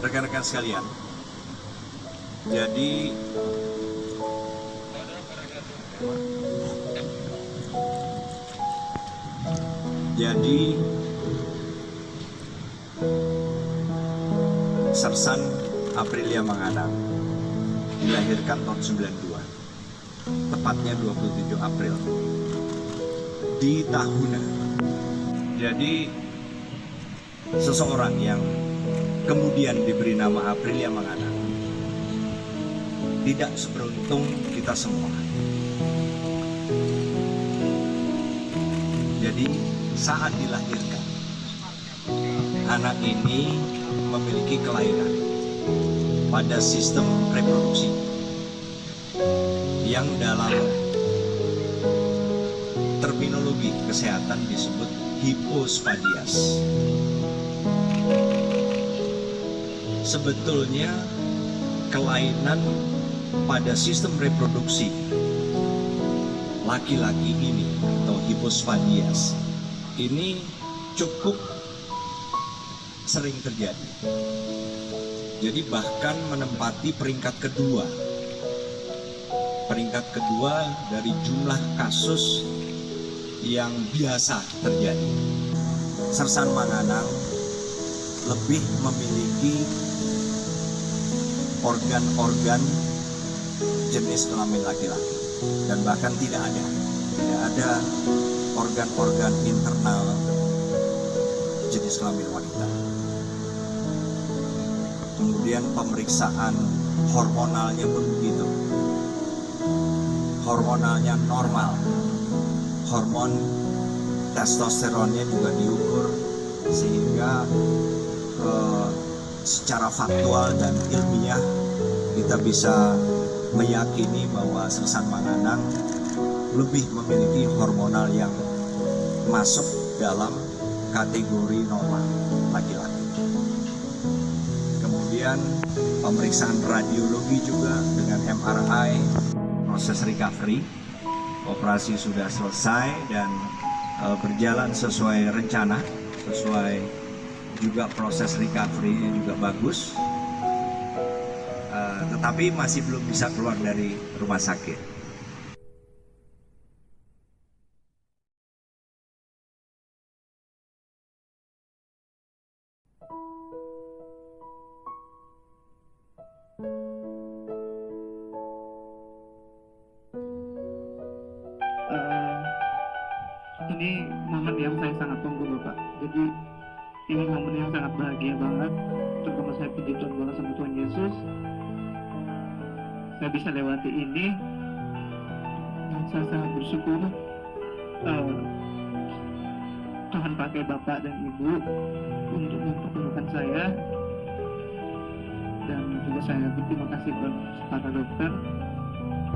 Rekan-rekan sekalian, jadi Sersan Aprilia Manganang dilahirkan tahun 92, tepatnya 27 April di Tahuna. Jadi seseorang yang kemudian diberi nama Aprilia Manganang tidak seberuntung kita semua. Jadi saat dilahirkan, anak ini memiliki kelainan pada sistem reproduksi yang dalam terminologi kesehatan disebut hipospadias. Sebetulnya kelainan pada sistem reproduksi laki-laki ini atau hipospadias ini cukup sering terjadi. Jadi bahkan menempati peringkat kedua dari jumlah kasus yang biasa terjadi. Sersan Manganang lebih memiliki organ-organ jenis kelamin laki-laki dan bahkan tidak ada organ-organ internal jenis kelamin wanita. Kemudian pemeriksaan hormonalnya pun begitu. Hormonalnya normal. Hormon testosteronnya juga diukur sehingga secara faktual dan ilmiah kita bisa meyakini bahwa Sersan Manganang lebih memiliki hormonal yang masuk dalam kategori normal laki-laki. Kemudian pemeriksaan radiologi juga dengan MRI, proses recovery, operasi sudah selesai dan berjalan sesuai rencana, sesuai juga proses recovery-nya juga bagus, tetapi masih belum bisa keluar dari rumah sakit. Ini momen yang saya sangat tunggu, Bapak. Jadi ini momen yang sangat bahagia banget, terutama saya puji Tuhan banget sama Tuhan Yesus. Saya bisa lewati ini dan saya sangat bersyukur Tuhan pakai Bapak dan Ibu untuk mempertemukan saya, dan juga saya berterima kasih kepada para dokter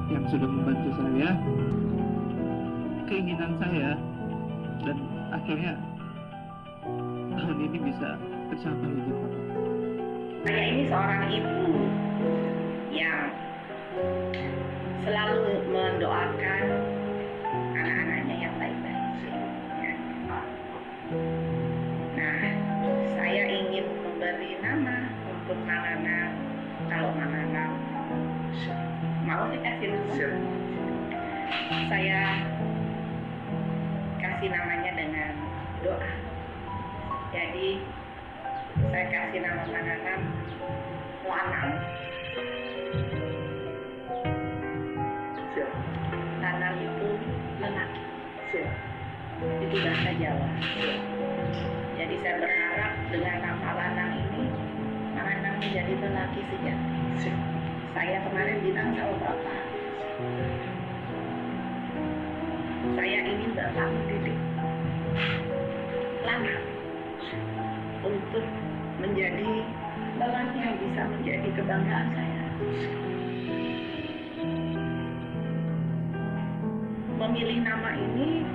yang sudah membantu saya. Keinginan saya dan akhirnya tahun ini bisa tercapai gitu, Pak. Saya ini seorang ibu yang selalu mendoakan anak-anaknya yang baik-baik. Nah, saya ingin memberi nama untuk Manganang. Kalau Manganang mau dikasih nama, saya kasih namanya dengan doa. Jadi saya kasih nama Manganang Lanang. Lanang itu lelaki. Itu bahasa Jawa. Jadi saya berharap dengan nama Lanang ini Manganang menjadi lelaki sejati. Saya kemarin bilang sama Bapak, saya ingin Bapak mendidik Lanang untuk menjadi lelaki yang bisa menjadi kebanggaan saya. Memilih nama ini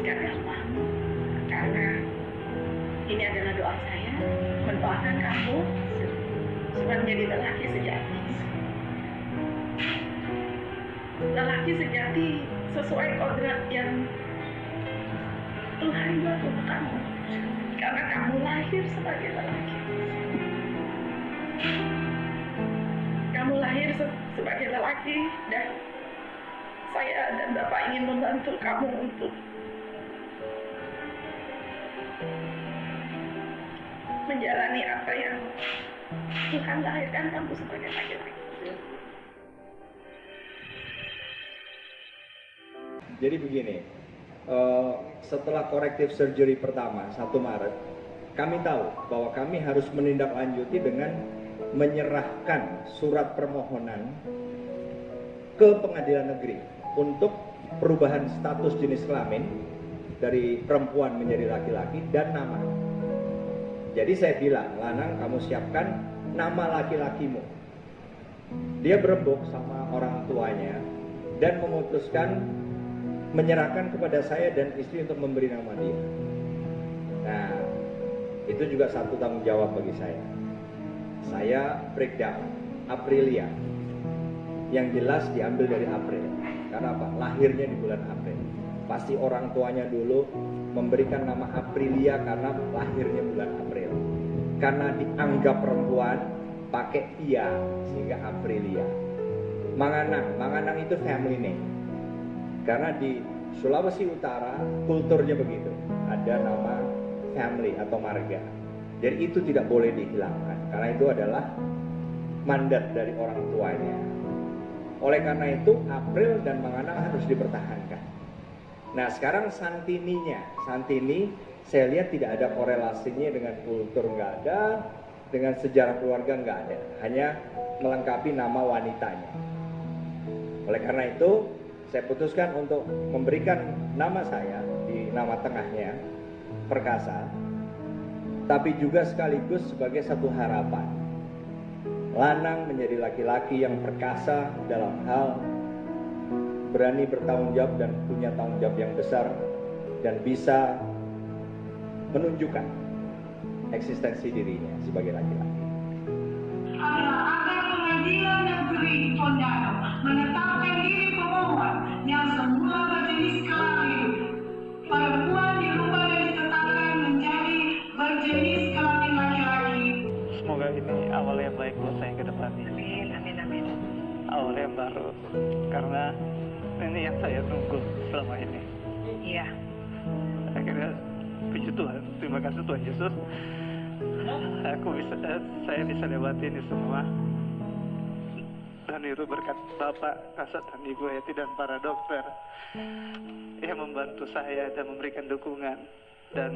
tidak gampang, karena ini adalah doa saya, mendoakan kamu supaya menjadi lelaki sejati. Lelaki sejati sesuai kodrat yang Tuhan buat untuk kamu, karena kamu lahir sebagai lelaki. Kamu lahir sebagai lelaki dan saya dan Bapak ingin membantu kamu untuk menjalani apa yang Tuhan lahirkan kamu sebagai laki-laki. Jadi begini, setelah corrective surgery pertama 1 Maret, kami tahu bahwa kami harus menindaklanjuti dengan menyerahkan surat permohonan ke pengadilan negeri untuk perubahan status jenis kelamin dari perempuan menjadi laki-laki dan nama. Jadi saya bilang, Lanang, kamu siapkan nama laki-lakimu. Dia berembuk sama orang tuanya dan memutuskan menyerahkan kepada saya dan istri untuk memberi nama dia. Nah, itu juga satu tanggung jawab bagi saya. Saya breakdown, Aprilia. Yang jelas diambil dari April. Karena apa? Lahirnya di bulan April. Pasti orang tuanya dulu memberikan nama Aprilia karena lahirnya bulan April. Karena dianggap perempuan, pakai Tia, sehingga Aprilia. Manganang itu family name. Karena di Sulawesi Utara kulturnya begitu, ada nama family atau marga. Jadi itu tidak boleh dihilangkan, karena itu adalah mandat dari orang tuanya. Oleh karena itu April dan Manganang harus dipertahankan. Nah sekarang Santini saya lihat tidak ada korelasinya dengan kultur, nggak ada, dengan sejarah keluarga nggak ada, hanya melengkapi nama wanitanya. Oleh karena itu saya putuskan untuk memberikan nama saya di nama tengahnya, Perkasa, tapi juga sekaligus sebagai satu harapan. Lanang menjadi laki-laki yang perkasa dalam hal berani bertanggung jawab dan punya tanggung jawab yang besar dan bisa menunjukkan eksistensi dirinya sebagai laki-laki. Agar pengadilan negeri Tondano menetapkan diri pemohon yang semula berjenis kelamin perempuan dirubah dan ditetapkan menjadi berjenis kelamin laki-laki. Semoga ini awal yang baik buat saya ke depannya. Amin, amin, amin. Awal yang baru. Karena ini yang saya tunggu selama ini. Iya. Akhirnya puji Tuhan, terima kasih Tuhan Yesus. Saya bisa lewati ini semua. Dan itu berkat Bapak, Kasat, dan Ibu Eti dan para dokter yang membantu saya dan memberikan dukungan. Dan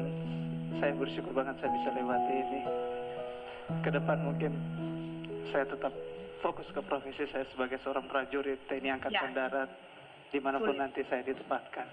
saya bersyukur banget saya bisa lewati ini. Ke depan mungkin saya tetap fokus ke profesi saya sebagai seorang prajurit TNI Angkatan Darat dimanapun nanti saya ditempatkan.